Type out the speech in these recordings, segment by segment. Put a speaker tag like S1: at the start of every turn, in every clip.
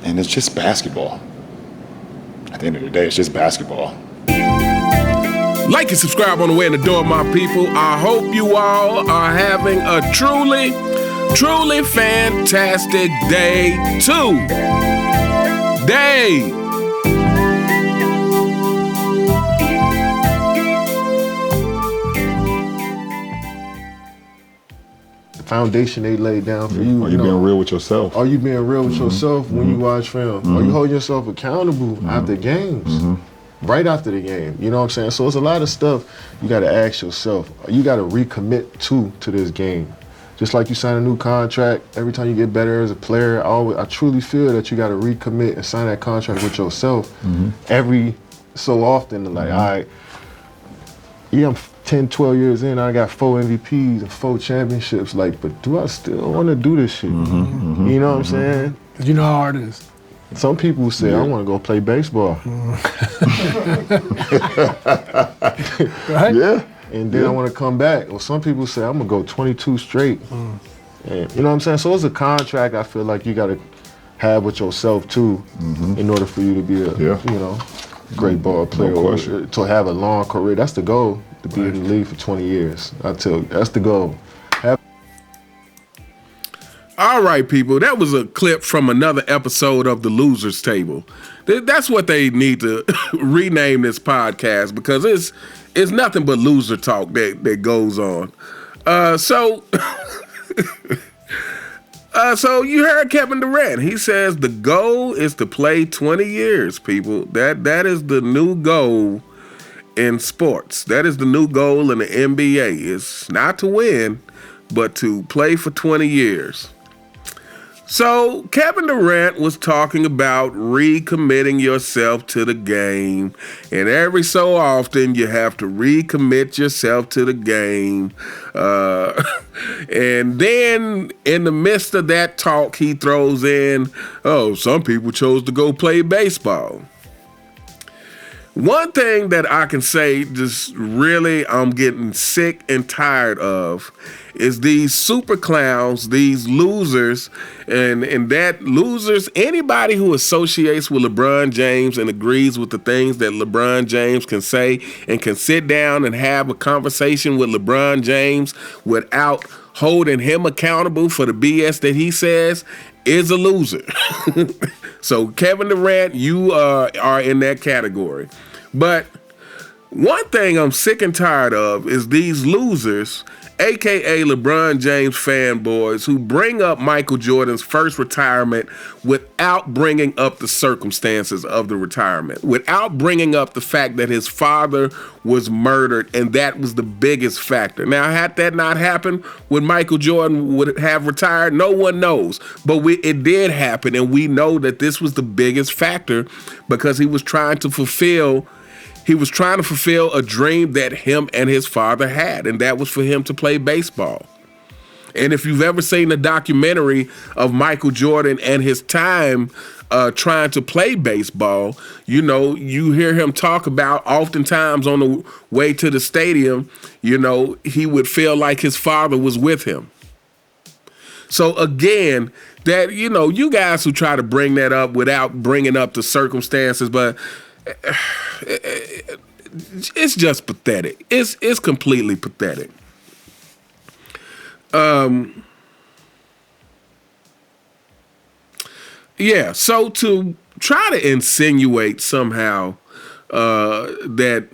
S1: And it's just basketball. At the end of the day, it's just basketball.
S2: Like and subscribe on the way in the door, my people. I hope you all are having a truly, truly fantastic day today.
S3: Foundation they laid down for you.
S1: Are you being real with yourself?
S3: Are you being real with yourself when you watch film? Are you holding yourself accountable after games? Right after the game, you know what I'm saying? So it's a lot of stuff you got to ask yourself. You got to recommit to this game. Just like you sign a new contract, every time you get better as a player, I truly feel that you got to recommit and sign that contract with yourself every so often. Like, all right, yeah, I'm 10, 12 years in, I got 4 MVPs and 4 championships. Like, but do I still want to do this shit? You know what I'm saying?
S4: You know how hard it is.
S3: Some people say, I want to go play baseball.
S4: Right?
S3: Yeah. And then I want to come back. Or some people say, I'm going to go 22 straight. And, you know what I'm saying? So it's a contract I feel like you got to have with yourself, too, in order for you to be a, you know, great ball player. Or to have a long career. That's the goal, to be in the league for 20 years. I tell you, that's the goal.
S2: All right, people, that was a clip from another episode of The Losers Table. That's what they need to rename this podcast, because it's nothing but loser talk that goes on. So you heard Kevin Durant. He says the goal is to play 20 years, people. That is the new goal in sports. That is the new goal in the NBA. It's not to win, but to play for 20 years. So Kevin Durant was talking about recommitting yourself to the game, and every so often you have to recommit yourself to the game. And then in the midst of that talk, he throws in, some people chose to go play baseball. One thing that I can say just really I'm getting sick and tired of is these super clowns, these losers, and that losers, anybody who associates with LeBron James and agrees with the things that LeBron James can say and can sit down and have a conversation with LeBron James without holding him accountable for the BS that he says is a loser. So Kevin Durant, you are in that category. But one thing I'm sick and tired of is these losers, a.k.a. LeBron James fanboys, who bring up Michael Jordan's first retirement without bringing up the circumstances of the retirement, without bringing up the fact that his father was murdered, and that was the biggest factor. Now, had that not happened, would Michael Jordan would have retired? No one knows. But it did happen, and we know that this was the biggest factor because he was trying to fulfill a dream that him and his father had, and that was for him to play baseball. And if you've ever seen the documentary of Michael Jordan and his time trying to play baseball, you know, you hear him talk about oftentimes on the way to the stadium, you know, he would feel like his father was with him. So again, that, you know, you guys who try to bring that up without bringing up the circumstances, but it's just pathetic. It's completely pathetic. Yeah, so to try to insinuate somehow that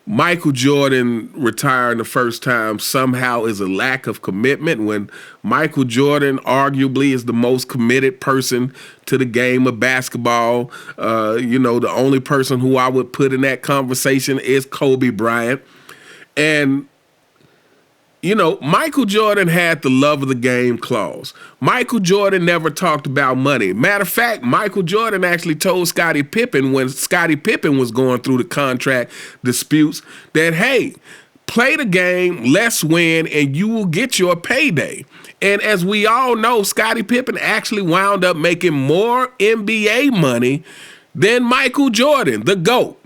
S2: Michael Jordan retiring the first time somehow is a lack of commitment, when Michael Jordan arguably is the most committed person to the game of basketball. You know, the only person who I would put in that conversation is Kobe Bryant. And, you know, Michael Jordan had the love of the game clause. Michael Jordan never talked about money. Matter of fact, Michael Jordan actually told Scottie Pippen, when Scottie Pippen was going through the contract disputes, that, hey, play the game, let's win, and you will get your payday. And as we all know, Scottie Pippen actually wound up making more NBA money than Michael Jordan, the GOAT.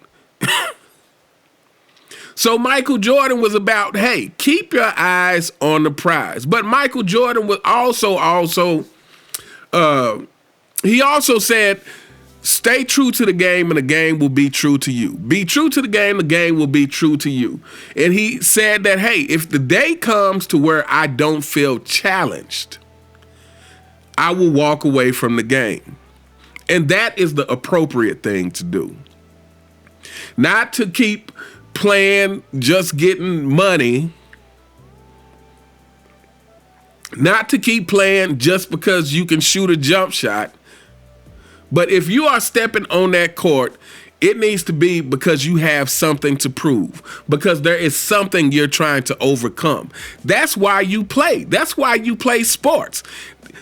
S2: So Michael Jordan was about, hey, keep your eyes on the prize. But Michael Jordan was he also said, stay true to the game and the game will be true to you. Be true to the game will be true to you. And he said that, hey, if the day comes to where I don't feel challenged, I will walk away from the game. And that is the appropriate thing to do. Not to keep playing, just getting money. Not to keep playing just because you can shoot a jump shot. But if you are stepping on that court, it needs to be because you have something to prove, because there is something you're trying to overcome. That's why you play. That's why you play sports.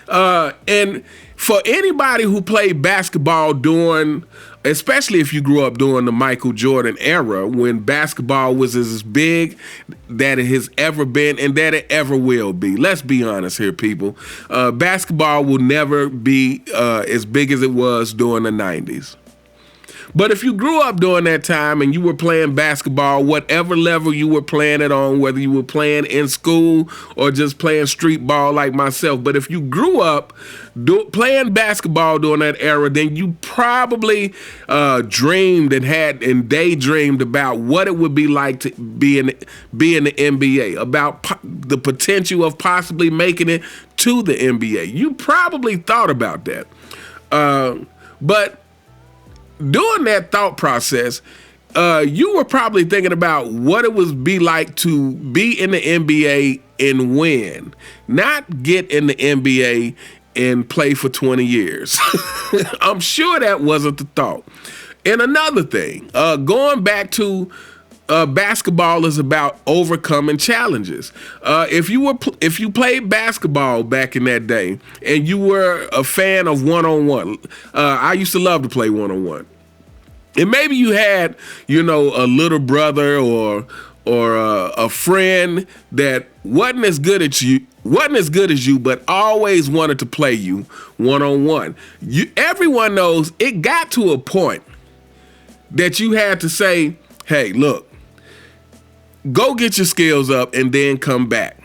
S2: And for anybody who played basketball during, especially if you grew up during the Michael Jordan era, when basketball was as big that it has ever been and that it ever will be. Let's be honest here, people. Basketball will never be as big as it was during the 90s. But if you grew up during that time and you were playing basketball, whatever level you were playing it on, whether you were playing in school or just playing street ball like myself, but if you grew up playing basketball during that era, then you probably dreamed and daydreamed about what it would be like to be in the NBA, about the potential of possibly making it to the NBA. You probably thought about that. But during that thought process, you were probably thinking about what it would be like to be in the NBA and win, not get in the NBA and play for 20 years. I'm sure that wasn't the thought. And another thing, going back to basketball is about overcoming challenges. If you played basketball back in that day and you were a fan of one-on-one, I used to love to play one-on-one. And maybe you had, a little brother or a friend that wasn't as good as you, but always wanted to play you one-on-one. Everyone knows it got to a point that you had to say, hey, look, go get your skills up and then come back.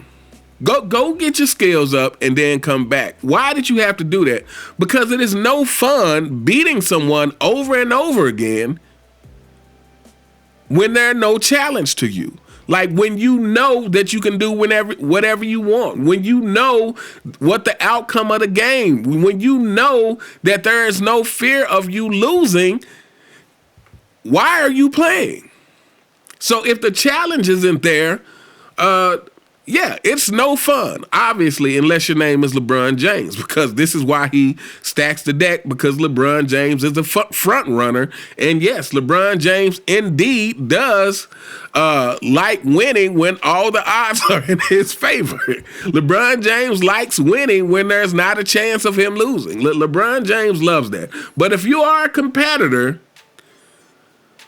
S2: Go get your skills up and then come back. Why did you have to do that? Because it is no fun beating someone over and over again when there's no challenge to you. Like when you know that you can do whatever you want, when you know what the outcome of the game, when you know that there is no fear of you losing, why are you playing? So if the challenge isn't there, it's no fun, obviously, unless your name is LeBron James, because this is why he stacks the deck, because LeBron James is the front runner. And yes, LeBron James indeed does like winning when all the odds are in his favor. LeBron James likes winning when there's not a chance of him losing. LeBron James loves that. But if you are a competitor,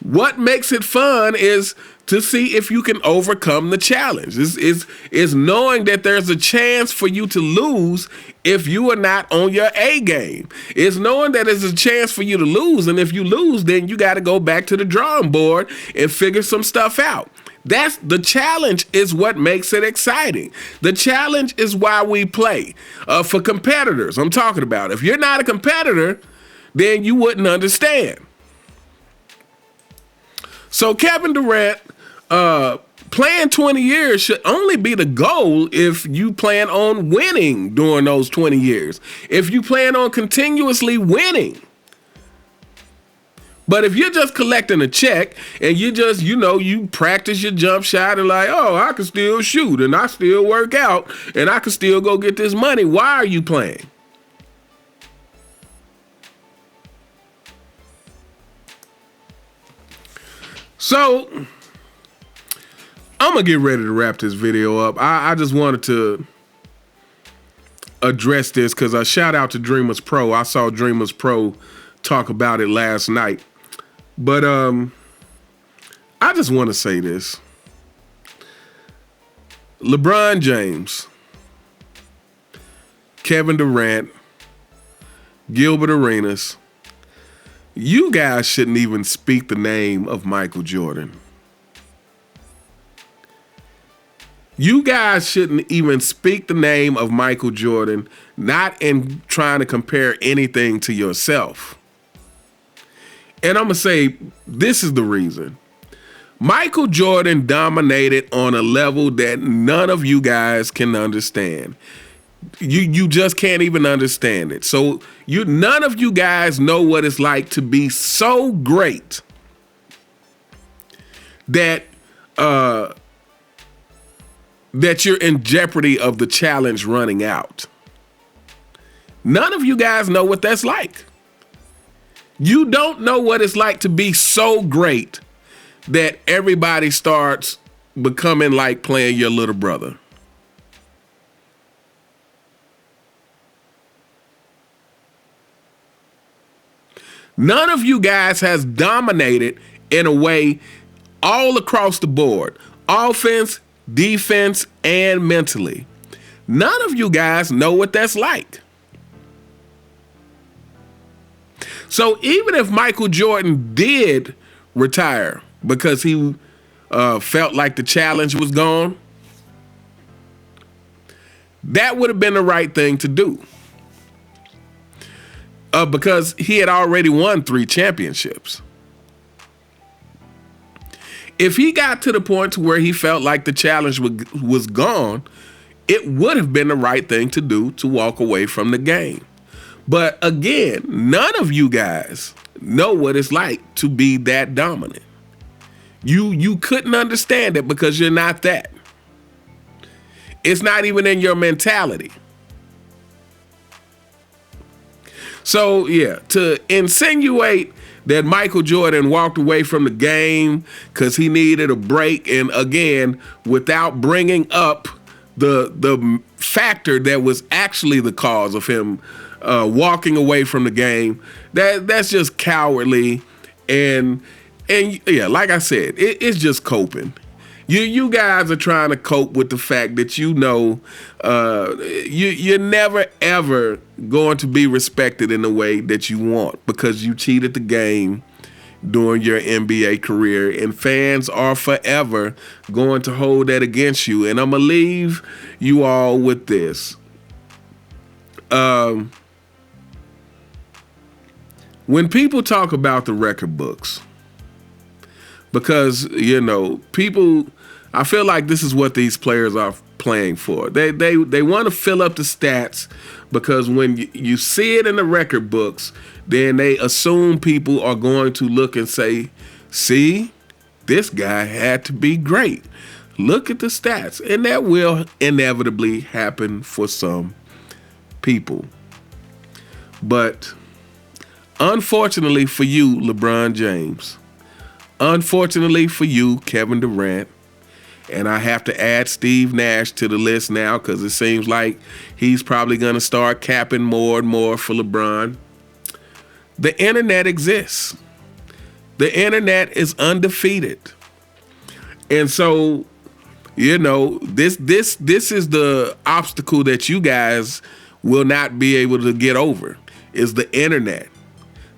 S2: what makes it fun is to see if you can overcome the challenge. Is knowing that there's a chance for you to lose if you are not on your A game. It's knowing that there's a chance for you to lose, and if you lose, then you got to go back to the drawing board and figure some stuff out. That's the challenge is what makes it exciting. The challenge is why we play. For competitors, I'm talking about. If you're not a competitor, then you wouldn't understand. So Kevin Durant, playing 20 years should only be the goal if you plan on winning during those 20 years. If you plan on continuously winning. But if you're just collecting a check and you just, you practice your jump shot and like, oh, I can still shoot and I still work out and I can still go get this money, why are you playing? So, I'm going to get ready to wrap this video up. I just wanted to address this because I shout out to Dreamers Pro. I saw Dreamers Pro talk about it last night. But I just want to say this. LeBron James, Kevin Durant, Gilbert Arenas, you guys shouldn't even speak the name of Michael Jordan. You guys shouldn't even speak the name of Michael Jordan, not in trying to compare anything to yourself. And I'm going to say this is the reason. Michael Jordan dominated on a level that none of you guys can understand. You just can't even understand it. So none of you guys know what it's like to be so great that that you're in jeopardy of the challenge running out. None of you guys know what that's like. You don't know what it's like to be so great that everybody starts becoming like playing your little brother. None of you guys has dominated in a way all across the board. Offense, defense, and mentally. None of you guys know what that's like. So even if Michael Jordan did retire because he felt like the challenge was gone, that would have been the right thing to do. Because he had already won 3 championships. If he got to the point to where he felt like the challenge was gone, it would have been the right thing to do to walk away from the game. But again, none of you guys know what it's like to be that dominant. You couldn't understand it because you're not that. It's not even in your mentality. So, yeah, to insinuate that Michael Jordan walked away from the game because he needed a break, and again, without bringing up the factor that was actually the cause of him walking away from the game, that's just cowardly. And yeah, like I said, it's just coping. You guys are trying to cope with the fact that you're never ever going to be respected in the way that you want because you cheated the game during your NBA career, and fans are forever going to hold that against you. And I'm gonna leave you all with this. When people talk about the record books, because, people, I feel like this is what these players are playing for. They want to fill up the stats because when you see it in the record books, then they assume people are going to look and say, see, this guy had to be great. Look at the stats. And that will inevitably happen for some people. But unfortunately for you, LeBron James, unfortunately for you, Kevin Durant, and I have to add Steve Nash to the list now because it seems like he's probably going to start capping more and more for LeBron. The internet exists. The internet is undefeated. And so, this is the obstacle that you guys will not be able to get over, is the internet.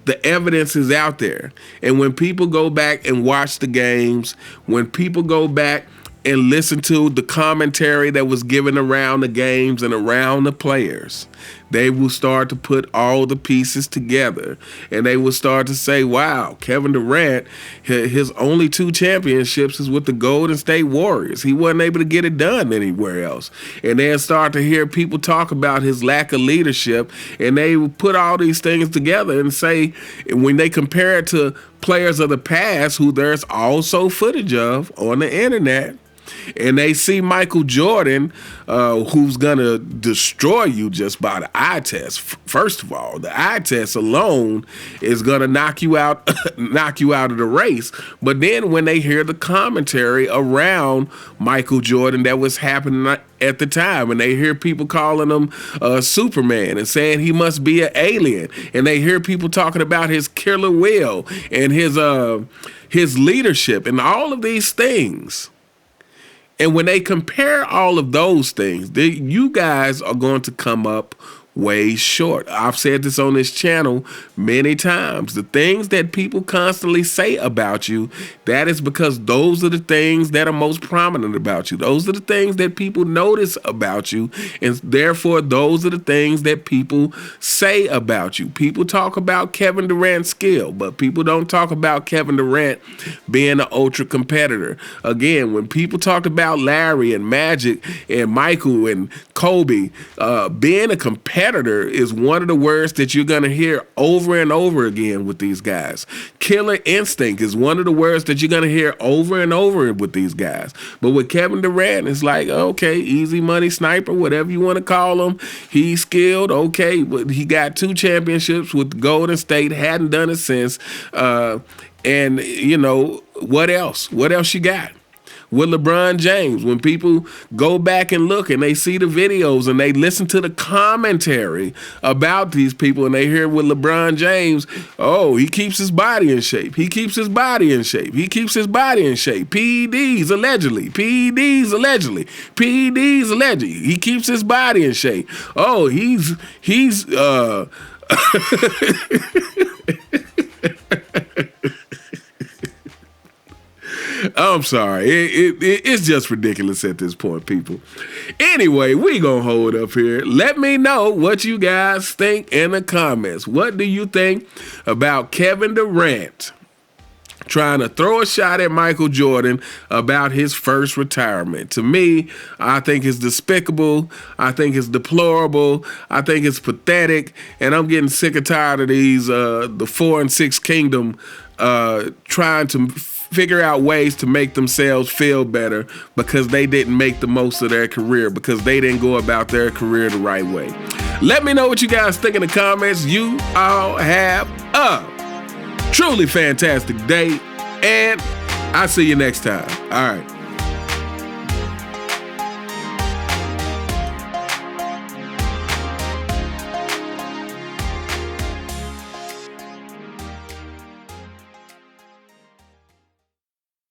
S2: The evidence is out there. And when people go back and watch the games, when people go back and listen to the commentary that was given around the games and around the players, they will start to put all the pieces together. And they will start to say, wow, Kevin Durant, his only 2 championships is with the Golden State Warriors. He wasn't able to get it done anywhere else. And then start to hear people talk about his lack of leadership. And they will put all these things together and say, when they compare it to players of the past, who there's also footage of on the internet, and they see Michael Jordan, who's going to destroy you just by the eye test. First of all, the eye test alone is going to knock you out of the race. But then when they hear the commentary around Michael Jordan that was happening at the time, and they hear people calling him Superman and saying he must be an alien, and they hear people talking about his killer will and his leadership and all of these things. And when they compare all of those things, you guys are going to come up way short. I've said this on this channel many times. The things that people constantly say about you, that is because those are the things that are most prominent about you. Those are the things that people notice about you, and therefore those are the things that people say about you. People talk about Kevin Durant's skill, but people don't talk about Kevin Durant being an ultra competitor. Again, when people talked about Larry and Magic and Michael and Kobe, being a competitor is one of the words that you're going to hear over and over again with these guys. Killer instinct is one of the words that you're going to hear over and over with these guys. But with Kevin Durant, it's like, okay, easy money sniper, whatever you want to call him. He's skilled, okay, but he got 2 championships with Golden State, hadn't done it since. And, you know, what else? What else you got? With LeBron James, when people go back and look and they see the videos and they listen to the commentary about these people and they hear with LeBron James, oh, he keeps his body in shape. He keeps his body in shape. He keeps his body in shape. PEDs allegedly. PEDs allegedly. PEDs allegedly. He keeps his body in shape. Oh, he's I'm sorry. It's just ridiculous at this point, people. Anyway, we gonna hold up here. Let me know what you guys think in the comments. What do you think about Kevin Durant trying to throw a shot at Michael Jordan about his first retirement? To me, I think it's despicable. I think it's deplorable. I think it's pathetic. And I'm getting sick and tired of these, the 4 and 6 kingdom trying to figure out ways to make themselves feel better because they didn't make the most of their career, because they didn't go about their career the right way. Let me know what you guys think in the comments. You all have a truly fantastic day, and I'll see you next time. All right.